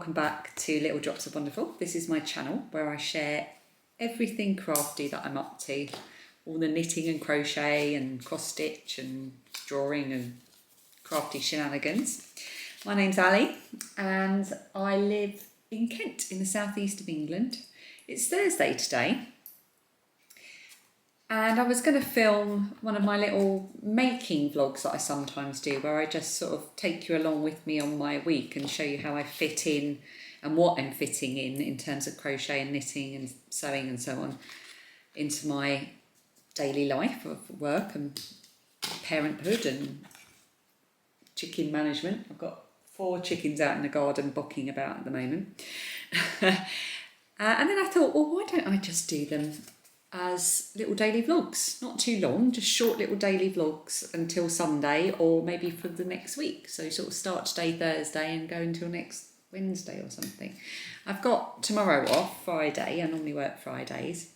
welcome back to Little Drops of Wonderful. This is my channel where I share everything crafty that I'm up to, all the knitting and crochet and cross stitch and drawing and crafty shenanigans. My name's Ali and I live in Kent in the southeast of England. It's Thursday today and I was going to film one of my little making vlogs that I sometimes do, where I just sort of take you along with me on my week and show you how I fit in and what I'm fitting in terms of crochet and knitting and sewing and so on into my daily life of work and parenthood and chicken management. I've got 4 chickens out in the garden bocking about at the moment. And then I thought, well, why don't I just do them as little daily vlogs, not too long, just short little daily vlogs until Sunday or maybe for the next week. So sort of start today Thursday and go until next Wednesday or something. I've got tomorrow off, Friday. I normally work Fridays.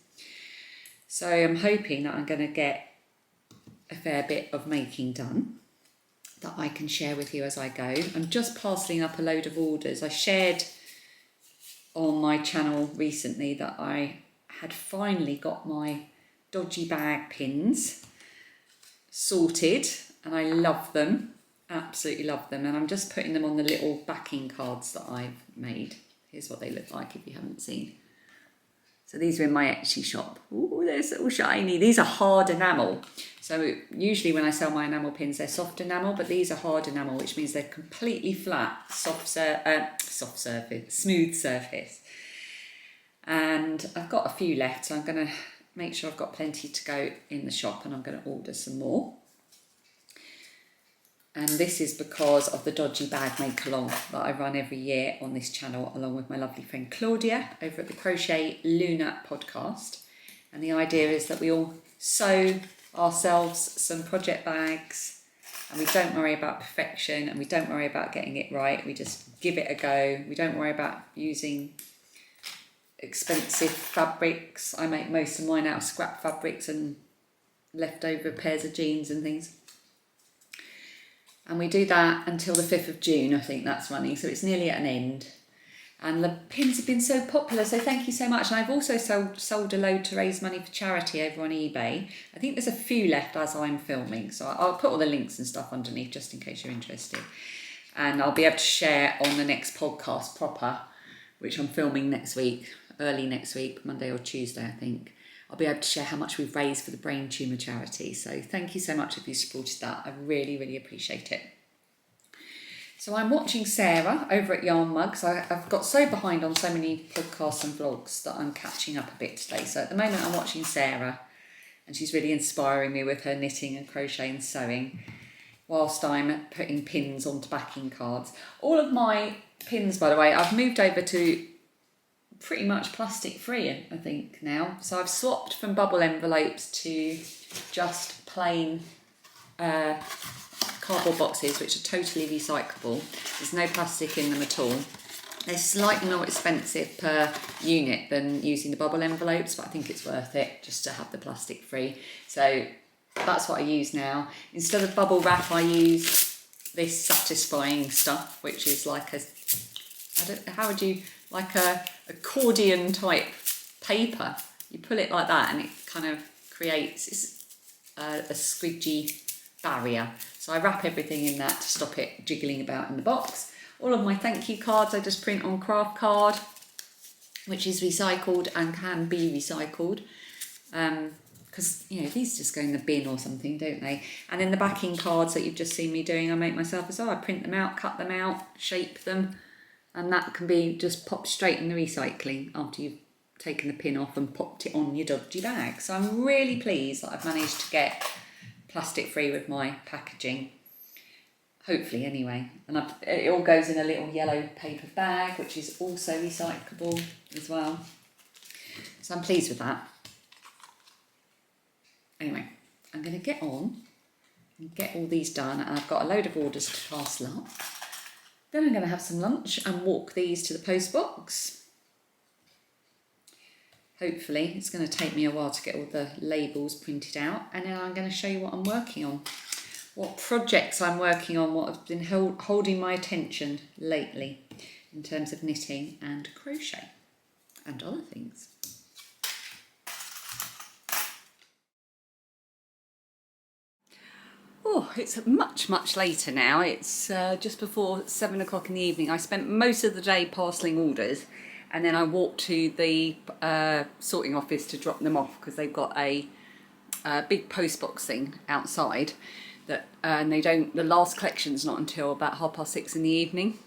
So I'm hoping that I'm going to get a fair bit of making done that I can share with you as I go. I'm just parcelling up a load of orders. I shared on my channel recently that I had finally got my dodgy bag pins sorted and I love them, absolutely love them, and I'm just putting them on the little backing cards that I've made. Here's what they look like if you haven't seen. So these are in my Etsy shop. Ooh, they're so shiny. These are hard enamel. So usually when I sell my enamel pins, they're soft enamel, but these are hard enamel, which means they're completely flat, smooth surface. And I've got a few left, so I'm going to make sure I've got plenty to go in the shop, and I'm going to order some more. And this is because of the dodgy bag make along that I run every year on this channel, along with my lovely friend Claudia over at the Crochet Luna podcast. And the idea is that we all sew ourselves some project bags, and we don't worry about perfection, and we don't worry about getting it right. We just give it a go. We don't worry about using expensive fabrics. I make most of mine out of scrap fabrics and leftover pairs of jeans and things. And we do that until the 5th of June, I think that's running, so it's nearly at an end. And the pins have been so popular, so thank you so much. And I've also sold a load to raise money for charity over on eBay. I think there's a few left as I'm filming, so I'll put all the links and stuff underneath just in case you're interested. And I'll be able to share on the next podcast proper, which I'm filming next week, early next week, Monday or Tuesday, I think. I'll be able to share how much we've raised for the brain tumour charity. So thank you so much if you supported that. I really, really appreciate it. So I'm watching Sarah over at Yarn Mugs. I've got so behind on so many podcasts and vlogs that I'm catching up a bit today. So at the moment I'm watching Sarah, and she's really inspiring me with her knitting and crochet and sewing, whilst I'm putting pins onto backing cards. All of my pins, by the way, I've moved over to pretty much plastic free, I think, now. So I've swapped from bubble envelopes to just plain cardboard boxes, which are totally recyclable. There's no plastic in them at all. They're slightly more expensive per unit than using the bubble envelopes, but I think it's worth it just to have the plastic free. So that's what I use now. Instead of bubble wrap, I use this satisfying stuff, which is like like a accordion type paper. You pull it like that and it kind of creates a squidgy barrier. So I wrap everything in that to stop it jiggling about in the box. All of my thank you cards I just print on craft card, which is recycled and can be recycled. Because, you know, these just go in the bin or something, don't they? And then the backing cards that you've just seen me doing, I make myself as well. I print them out, cut them out, shape them, and that can be just popped straight in the recycling after you've taken the pin off and popped it on your dodgy bag. So I'm really pleased that I've managed to get plastic free with my packaging, hopefully anyway. And it all goes in a little yellow paper bag, which is also recyclable as well. So I'm pleased with that. Anyway, I'm going to get on and get all these done, and I've got a load of orders to parcel up. Then I'm going to have some lunch and walk these to the post box. Hopefully, it's going to take me a while to get all the labels printed out, and then I'm going to show you what I'm working on, what projects I'm working on, what have been holding my attention lately. in terms of knitting and crochet and other things. Oh, it's much later now. It's just before 7 o'clock in the evening. I spent most of the day parcelling orders, and then I walked to the sorting office to drop them off because they've got a big postbox thing outside that, and the last collection's not until about 6:30 in the evening.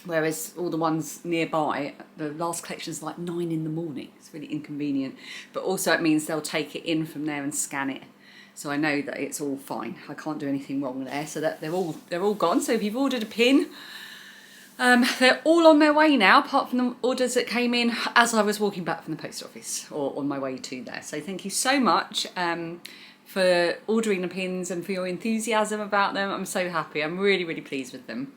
Whereas all the ones nearby, the last collection's like 9 in the morning. It's really inconvenient, but also it means they'll take it in from there and scan it. So I know that it's all fine. I can't do anything wrong there. So that they're all gone. So if you've ordered a pin, they're all on their way now, apart from the orders that came in as I was walking back from the post office or on my way to there. So thank you so much for ordering the pins and for your enthusiasm about them. I'm so happy. I'm really pleased with them.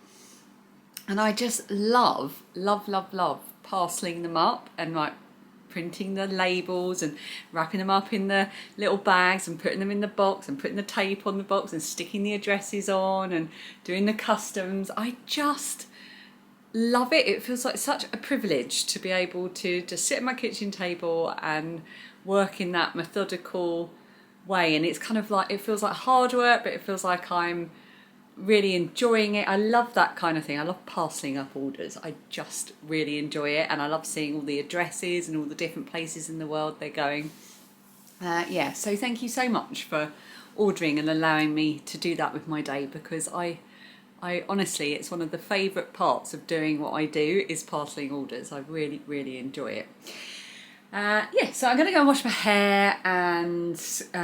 And I just love parcelling them up and like printing the labels and wrapping them up in the little bags and putting them in the box and putting the tape on the box and sticking the addresses on and doing the customs. I just love it. It feels like such a privilege to be able to just sit at my kitchen table and work in that methodical way. And it's kind of like, it feels like hard work, but it feels like I'm really enjoying it. I love that kind of thing. I love parcelling up orders. I just really enjoy it, and I love seeing all the addresses and all the different places in the world they're going. Yeah, so thank you so much for ordering and allowing me to do that with my day, because I honestly, it's one of the favourite parts of doing what I do is parcelling orders. I really enjoy it. Yeah, so I'm going to go and wash my hair and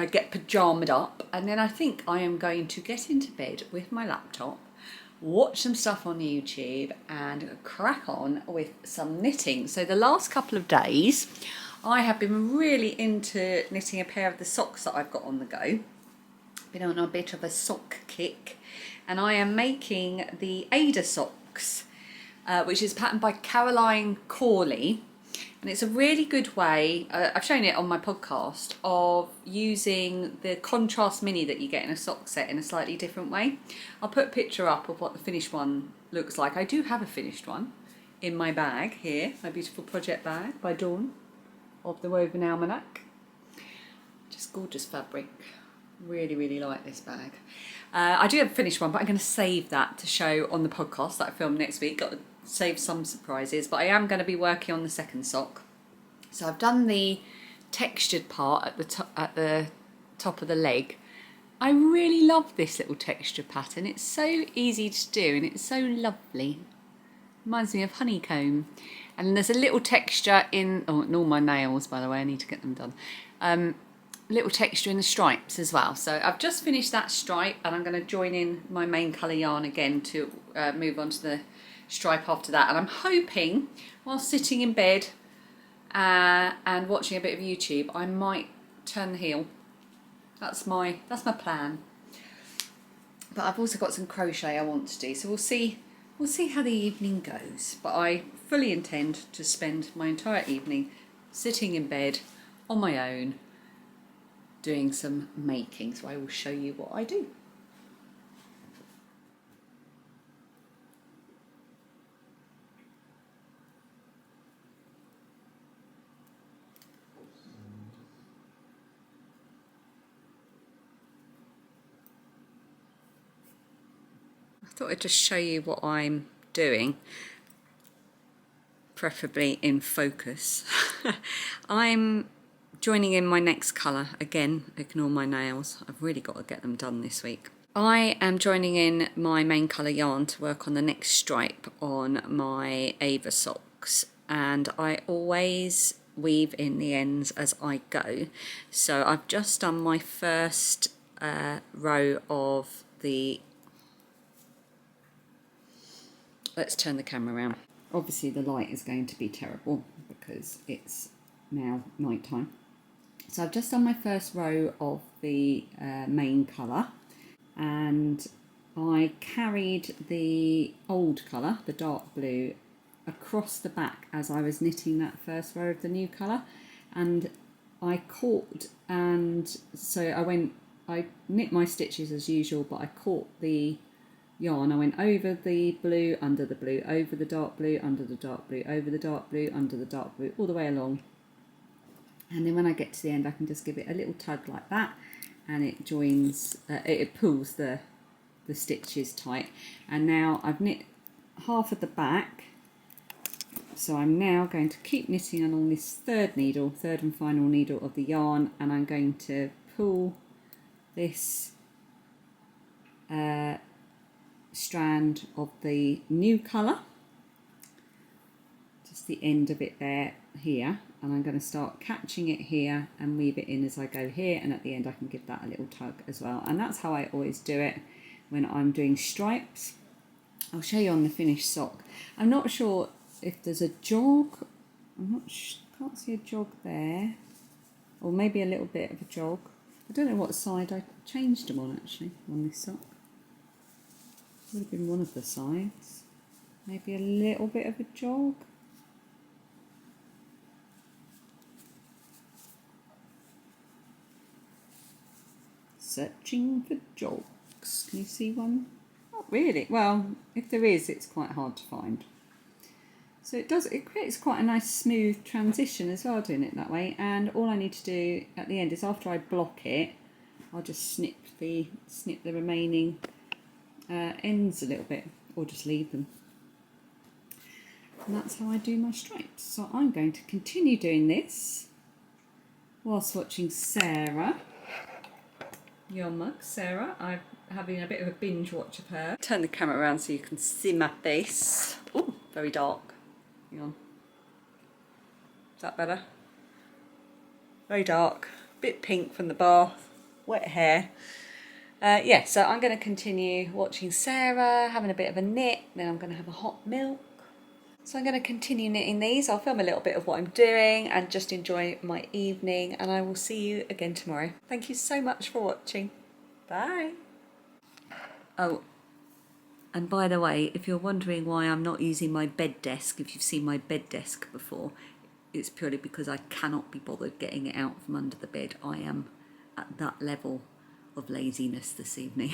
get pyjamaed up, and then I think I am going to get into bed with my laptop, watch some stuff on YouTube and crack on with some knitting. So the last couple of days I have been really into knitting a pair of the socks that I've got on the go. Been on a bit of a sock kick, and I am making the Ada socks, which is patterned by Caroline Corley. And it's a really good way, I've shown it on my podcast, of using the contrast mini that you get in a sock set in a slightly different way. I'll put a picture up of what the finished one looks like. I do have a finished one in my bag here, my beautiful project bag by Dawn of the Woven Almanac. Just gorgeous fabric. Really like this bag. I do have a finished one, but I'm going to save that to show on the podcast that I film next week. Got to save some surprises, but I am going to be working on the second sock. So I've done the textured part at the top of the leg. I really love this little texture pattern. It's so easy to do and it's so lovely. Reminds me of honeycomb. And there's a little texture in, and all my nails, by the way, I need to get them done. Little texture in the stripes as well. So I've just finished that stripe, and I'm going to join in my main colour yarn again to move on to the stripe after that. And I'm hoping, while sitting in bed and watching a bit of YouTube, I might turn the heel. That's my plan. But I've also got some crochet I want to do, so we'll see how the evening goes. But I fully intend to spend my entire evening sitting in bed on my own doing some making, so I will show you what I do. I thought I'd just show you what I'm doing, preferably in focus. I'm joining in my next colour. Again, ignore my nails. I've really got to get them done this week. I am joining in my main colour yarn to work on the next stripe on my Ava socks, and I always weave in the ends as I go. So I've just done my first row of the... Let's turn the camera around. Obviously the light is going to be terrible because it's now night time. So I've just done my first row of the main colour, and I carried the old colour, the dark blue, across the back as I was knitting that first row of the new colour, and I caught, and so I knit my stitches as usual, but I caught the yarn, I went over the blue, under the blue, over the dark blue, under the dark blue, over the dark blue, under the dark blue, all the way along. And then when I get to the end, I can just give it a little tug like that, and it joins, it pulls the stitches tight. And now I've knit half of the back, so I'm now going to keep knitting along this third and final needle of the yarn, and I'm going to pull this strand of the new colour, just the end of it there, here, and I'm going to start catching it here and weave it in as I go here, and at the end I can give that a little tug as well. And that's how I always do it when I'm doing stripes. I'll show you on the finished sock. I'm not sure if there's a jog, can't see a jog there, or maybe a little bit of a jog. I don't know what side I changed them on actually, on this sock. Would have been one of the sides. Maybe a little bit of a jog. Searching for jogs. Can you see one? Not really. Well, if there is, it's quite hard to find. So it creates quite a nice smooth transition as well doing it that way. And all I need to do at the end is, after I block it, I'll just snip the remaining ends a little bit, or just leave them. And that's how I do my stripes. So I'm going to continue doing this whilst watching Sarah. Your mug, Sarah. I'm having a bit of a binge watch of her. Turn the camera around so you can see my face. Oh, very dark. Hang on. Is that better? Very dark. Bit pink from the bath. Wet hair. Yeah, so I'm going to continue watching Sarah, having a bit of a knit, then I'm going to have a hot milk. So I'm going to continue knitting these. I'll film a little bit of what I'm doing and just enjoy my evening, and I will see you again tomorrow. Thank you so much for watching. Bye. Oh, and by the way, if you're wondering why I'm not using my bed desk, if you've seen my bed desk before, it's purely because I cannot be bothered getting it out from under the bed. I am at that level of laziness this evening.